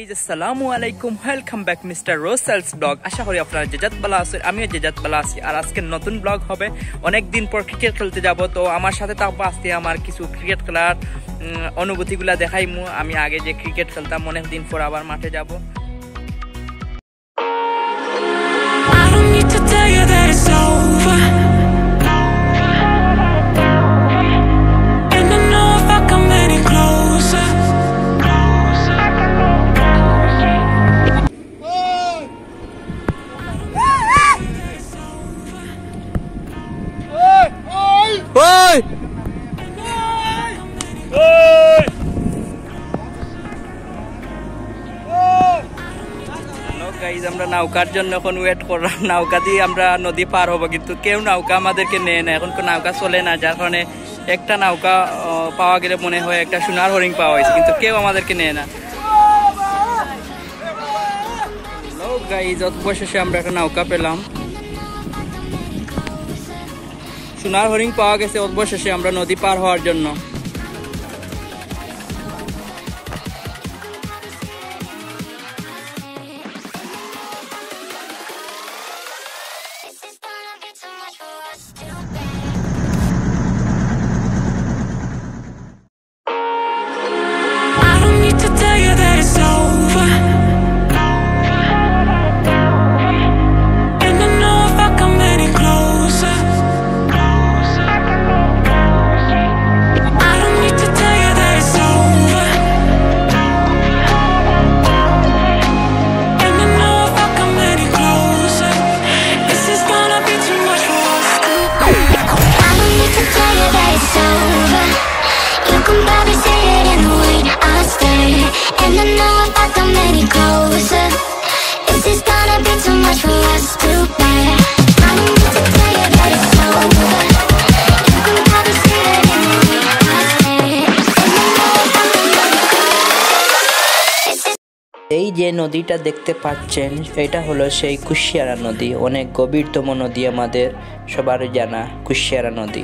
Guys আসসালামু আলাইকুম, welcome back mister রোসালস blog. আশা করি আপনারা যেজাত বালা আছেন, আমিও যেজাত বালা আছি। আর আজকে নতুন ব্লগ হবে, অনেকদিন পর ক্রিকেট খেলতে যাব। তো আমার সাথে থাকবো আজকে আমার কিছু ক্রিকেট খেলার অনুভূতিগুলা দেখাইমু। আমি আগে যে ক্রিকেট খেলতাম, অনেকদিন পর আবার মাঠে যাব। আমরা নৌকার জন্য এখন ওয়েট করলাম। নৌকা দিয়ে আমরা নদী পার হবো, কিন্তু কেউ নৌকা আমাদেরকে নেয় না। এখন নৌকা চলে না, যার কারণে একটা নৌকা পাওয়া গেলে মনে হয় একটা সোনার হরিণ পাওয়া হয়েছে, কিন্তু কেউ আমাদেরকে নেয় না। অবশেষে আমরা একটা নৌকা পেলাম, সোনার হরিণ পাওয়া গেছে। অবশেষে আমরা নদী পার হওয়ার জন্য এই যে নদীটা দেখতে পাচ্ছেন, এটা হলো সেই কুশিয়ারা নদী। অনেক গভীরতম নদী, আমাদের সবারই জানা কুশিয়ারা নদী।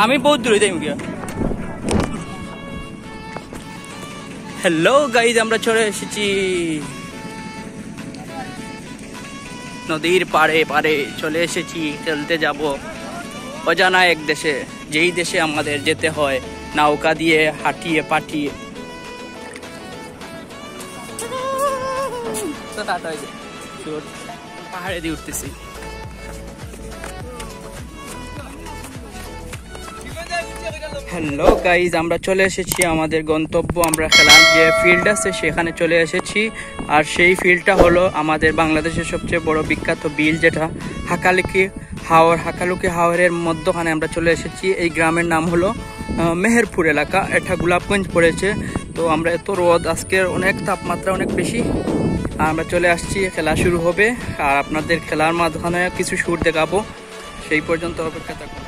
আমি বহুত দূরে যাই। হ্যালো গাইজ, আমরা চলে এসেছি নদীর পাড়ে পাড়ে চলে এসেছি। খেলতে যাব অজানা এক দেশে, যেই দেশে আমাদের যেতে হয় নৌকা দিয়ে হাঁটিয়ে পাঠিয়ে। পাহাড়ে দিয়ে উঠতেছি। হ্যালো গাইজ, আমরা চলে এসেছি আমাদের গন্তব্য। আমরা খেলার যে ফিল্ড আছে সেখানে চলে এসেছি। আর সেই ফিল্ডটা হলো আমাদের বাংলাদেশের সবচেয়ে বড় বিখ্যাত বিল, যেটা হাকালুকি হাওরের মধ্যখানে আমরা চলে এসেছি। এই গ্রামের নাম হলো মেহেরপুর এলাকা, এটা গোলাপগঞ্জ পড়েছে। তো আমরা এত রোদ, আজকের অনেক তাপমাত্রা অনেক বেশি। আর আমরা চলে আসছি, খেলা শুরু হবে। আর আপনাদের খেলার মাঝখানে কিছু সুর দেখাবো, সেই পর্যন্ত অপেক্ষা থাকুন।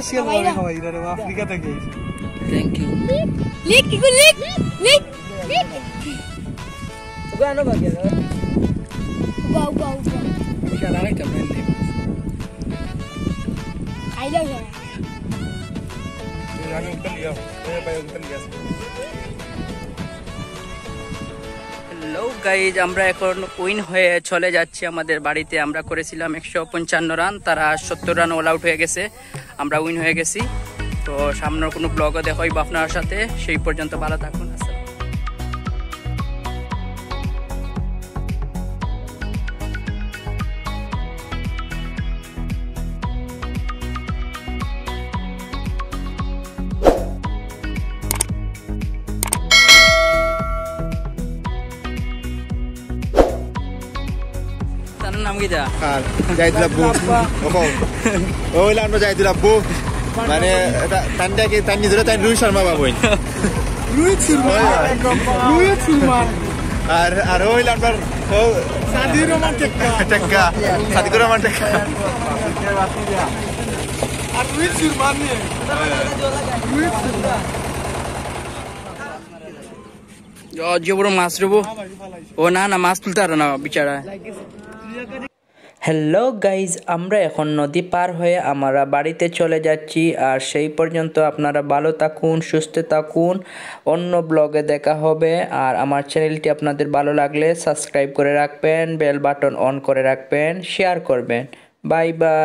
Special ভাবে খাওয়াই রে, আফ্রিকা থেকে। Thank you. লিক গানো বাকি আছে। বাউ শালা রে কেমন নে আইলা গয়া আমি উঠল লিয়া, मैं भाई उठल लिया। হ্যালো গাইজ, আমরা এখন উইন হয়ে চলে যাচ্ছি আমাদের বাড়িতে। আমরা করেছিলাম 155 রান, তারা 70 রান অল আউট হয়ে গেছে। আমরা উইন হয়ে গেছি। তো সামনের কোনো ব্লগও দেখাইব আপনার সাথে, সেই পর্যন্ত ভালো থাকুন। তার নাম কি দা আর জাহিদুল আব্বু ওই লানো জাহিদুল আব্বু মানে তানটাকে তান নিজেরা তান রুই শর্মা বাবুই রোহিত শর্মা আর ওই লানবার সাদির রহমান টেক্কা টেক্কা সাদিকুর রহমান টেক্কা আর রোহিত শর্মা নিয়ে যে বড় মাছ রবো ও না না মাছ তুলতে পারে না বিচারা হ্যালো গাইজ আমরা এখন নদী পার হয়ে আমরা বাড়িতে চলে যাচ্ছি আর সেই পর্যন্ত আপনারা ভালো থাকুন সুস্থ থাকুন অন্য ব্লগে দেখা হবে আর আমার চ্যানেলটি আপনাদের ভালো লাগলে সাবস্ক্রাইব করে রাখবেন বেল বাটন অন করে রাখবেন শেয়ার করবেন বাই বাই